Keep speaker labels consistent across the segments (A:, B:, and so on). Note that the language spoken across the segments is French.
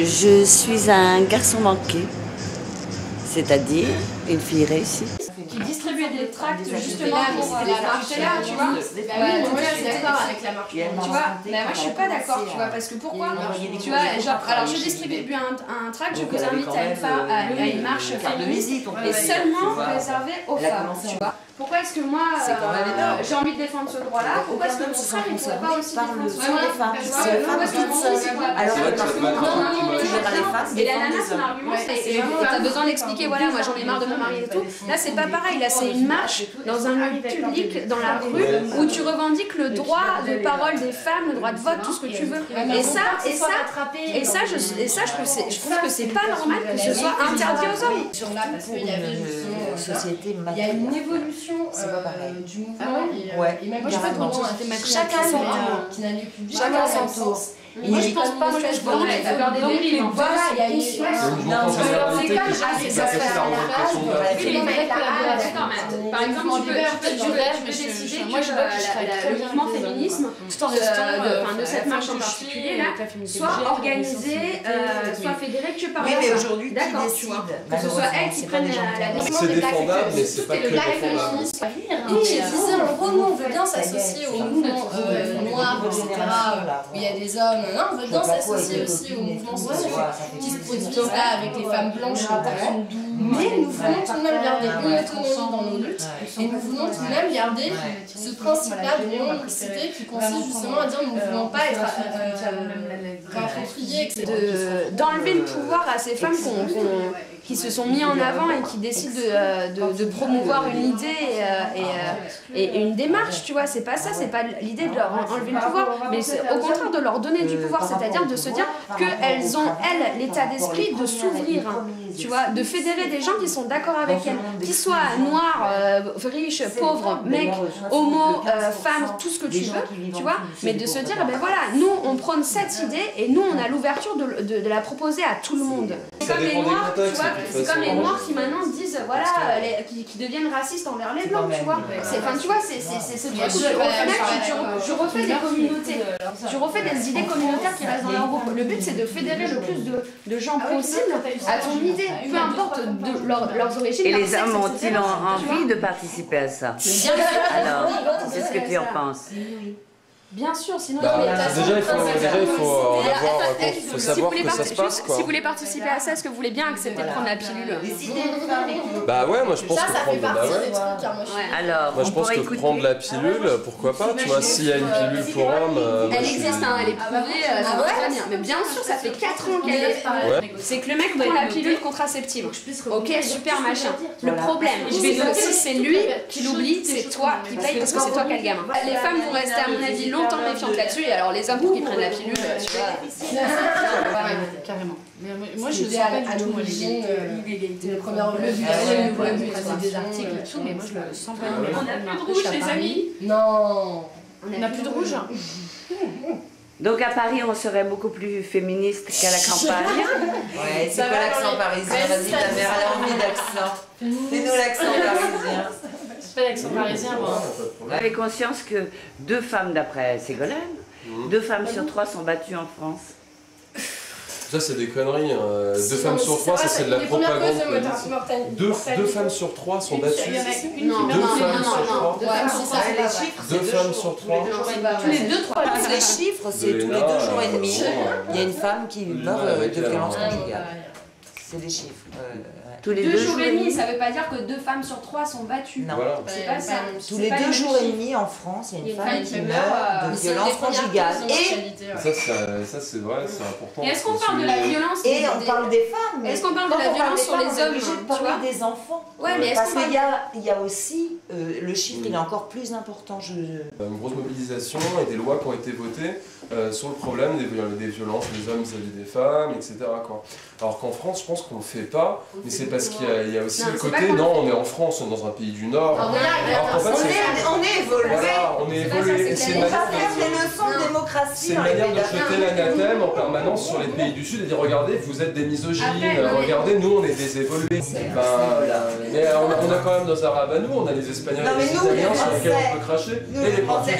A: Je suis un garçon manqué, c'est-à-dire une fille réussie.
B: Qui distribue des tracts justement pour la marche là, tu vois. Moi je suis d'accord avec la marche. Tu vois, mais moi je suis pas d'accord, tu vois, parce que pourquoi? Tu vois, genre, alors je distribue un tract, je vous invite à une marche féministe et seulement réservé aux femmes, tu vois. Pourquoi est-ce que moi j'ai envie de défendre ce droit-là? Pourquoi est-ce que mon frère il ne pourrait pas aussi défendre ce droit-là? Pourquoi est-ce que mon fils il pourrait pas? Alors que et la nana son argument c'est t'as besoin d'expliquer, voilà, moi j'en ai marre de me marier et tout. Là c'est pas pareil, là c'est une marche dans un lieu public, dans la rue, où tu revendiques le droit de parole des femmes, le droit de vote, tout ce que tu veux. Et ça je trouve que c'est pas normal que ce soit interdit aux hommes.
C: Parce qu'il y avait une société il y a une évolution du mouvement et même chacun son tour qui n'allait plus chacun son tour. Moi je pense pas, moi je pense qu'il y a une
B: par exemple, tu peux décider que le mouvement féminisme de cette marche en particulier là soit organisé, soit fédéré que par les femmes. D'accord, tu vois. Que ce soit elles qui prennent la décision.
D: C'est défendable, mais c'est pas que défendable.
C: Et qui disait en gros, nous on veut bien s'associer au mouvement noir, etc. Où il y a des hommes. Non, on veut bien s'associer aussi aux mouvements sociaux qui se produisent là avec les femmes blanches notamment. Mais nous voulons tout de même garder une autonomie dans nos luttes et nous voulons tout de même garder ce principe-là de non-mixité qui consiste justement à dire nous ne voulons pas être appropriés, etc.
B: D'enlever le pouvoir à ces femmes qui se sont mis en avant et qui décident de promouvoir une idée et une démarche, tu vois, c'est pas ça, c'est pas l'idée de leur enlever le pouvoir, mais c'est au contraire de leur donner du pouvoir, c'est-à-dire de se dire qu'elles ont, elles, l'état d'esprit de s'ouvrir, tu vois, de fédérer des gens qui sont d'accord avec elles, qu'ils soient noirs, riches, pauvres, mecs, homos, femmes, tout ce que tu veux, tu vois, mais de se dire, ben voilà, nous on prône cette idée et nous on a l'ouverture de la proposer à tout le monde. C'est comme les noirs, tu vois, c'est comme les noirs qui maintenant disent, voilà, qui deviennent racistes envers les blancs, tu vois. Enfin, tu vois, c'est ce truc où je refais des communautés, je refais des idées communautaires qui restent dans leur groupe. Le but c'est de fédérer le plus de gens possible à ton idée, peu importe leurs origines.
A: Et les hommes ont-ils envie de participer à ça? Alors, qu'est-ce que tu en penses?
B: Bien sûr, sinon
D: déjà il faut savoir que ça se passe quoi.
B: Si vous voulez participer à ça, est-ce que vous voulez bien accepter de prendre la pilule?
D: Bah ouais, moi je pense que prendre
A: Alors,
D: moi je pense que prendre la pilule, pourquoi pas, tu vois, s'il y a une pilule pour hommes.
B: Elle existe, hein, elle est prouvée, ça va très bien. Mais bien sûr, ça fait 4 ans qu'elle est. C'est que le mec prend la pilule contraceptive. Ok, super machin. Le problème, si c'est lui qui l'oublie, c'est toi qui paye parce que c'est toi qui as le gamin. Les femmes vont rester à mon avis longtemps méfiantes là-dessus, et alors les hommes pour qu'ils prennent la pilule, tu vois.
E: Carrément. Mais moi je sens pas du tout l'illégalité.
C: Le premier
E: des articles et tout, mais moi je le sens pas.
B: On n'a plus de rouge, les amis.
C: Non.
E: On n'a plus de rouge.
A: donc à Paris, on serait beaucoup plus féministe qu'à la campagne.
F: Ouais, c'est quoi l'accent parisien? Vas-y, ta mère, elle a envie d'accent. Fais-nous l'accent parisien.
E: C'est pas l'accent parisien, moi.
A: Vous avez conscience que 2 femmes, d'après Ségolène, 2 femmes sur 3 sont battues en France?
D: Ça c'est des conneries, 2 femmes sur 3, ça c'est de la propagande politique. 2 femmes sur 3 sont battues. 2 femmes sur 3. 2 femmes sur 3.
B: Tous les 2-3
F: Les chiffres, c'est tous les 2 jours et demi, il y a une femme qui meurt de violence conjugale. C'est des chiffres.
B: Tous les 2 jours et demi, ça veut pas dire que 2 femmes sur 3 sont battues.
F: Non.
D: Voilà.
B: C'est pas ça.
F: Tous les 2 jours et demi en France, il y a une femme qui meurt de violence conjugale.
D: Et ça c'est vrai, c'est important.
B: Et est-ce qu'on parle de la violence
F: et on parle des femmes.
B: Est-ce qu'on parle de la violence sur les hommes,
F: tu vois, des enfants?
B: Ouais, mais est-ce
F: parce qu'il y a aussi le chiffre, il est encore plus important.
D: Une grosse mobilisation et des lois qui ont été votées sur le problème des violences des hommes vis-à-vis des femmes, etc. quoi. Alors qu'en France, je pense qu'on le fait pas, mais c'est parce qu'il y a aussi le côté, non, on est en France, on est dans un pays du Nord.
F: On est évolué.
D: Voilà, on est évolué. Et c'est une manière de jeter l'anathème en permanence sur les pays du Sud et dire regardez, vous êtes des misogynes, regardez, nous on est des évolués. Mais on a quand même nos Arabes à nous, on a les Espagnols et les Italiens sur lesquels on peut cracher, et les Portugais.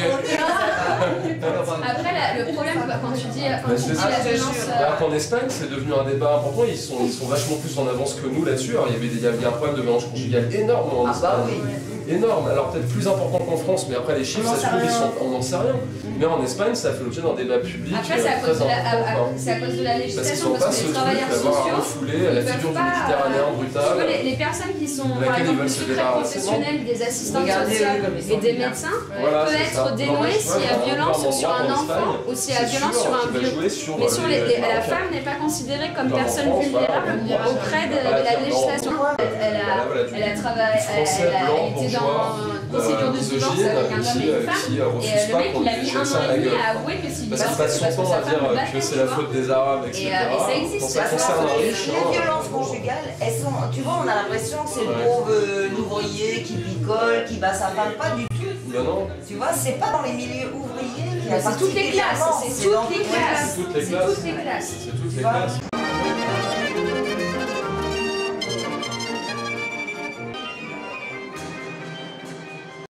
B: Après, le problème, quand tu dis la violence...
D: Alors qu'en Espagne, c'est devenu un débat important, ils sont vachement plus en avance que nous là-dessus. Alors il y avait un problème de violence conjugale énorme en Espagne. Énorme, alors peut-être plus important qu'en France, mais après les chiffres, ça se trouve, on n'en sait rien. Mais en Espagne, ça fait l'objet d'un débat public
B: après, c'est à cause de la législation, parce que les travailleurs sociaux,
D: la figure du Méditerranéen brutal.
B: Les personnes qui sont, par exemple, secrets professionnels, des assistantes sociales et des médecins, peuvent être dénouées s'il y a violence sur un enfant ou s'il y a violence sur un vieux. Mais la femme n'est pas considérée comme personne vulnérable auprès de la législation. Elle a travaillé, elle était dans une procédure de divorce avec un homme et une femme, et le mec il a mis 1 an et demi à avouer que s'il
D: divorce, parce qu'il passe son temps à dire que c'est la faute des Arabes, etc.
B: Et ça existe.
F: Les violences conjugales, elles sont, tu vois, on a l'impression que c'est le pauvre l'ouvrier qui picole, qui bat sa femme, pas du tout.
D: Ben non.
F: Tu vois, c'est pas dans les milieux ouvriers.
B: C'est toutes les classes. C'est toutes les classes.
D: C'est toutes les classes.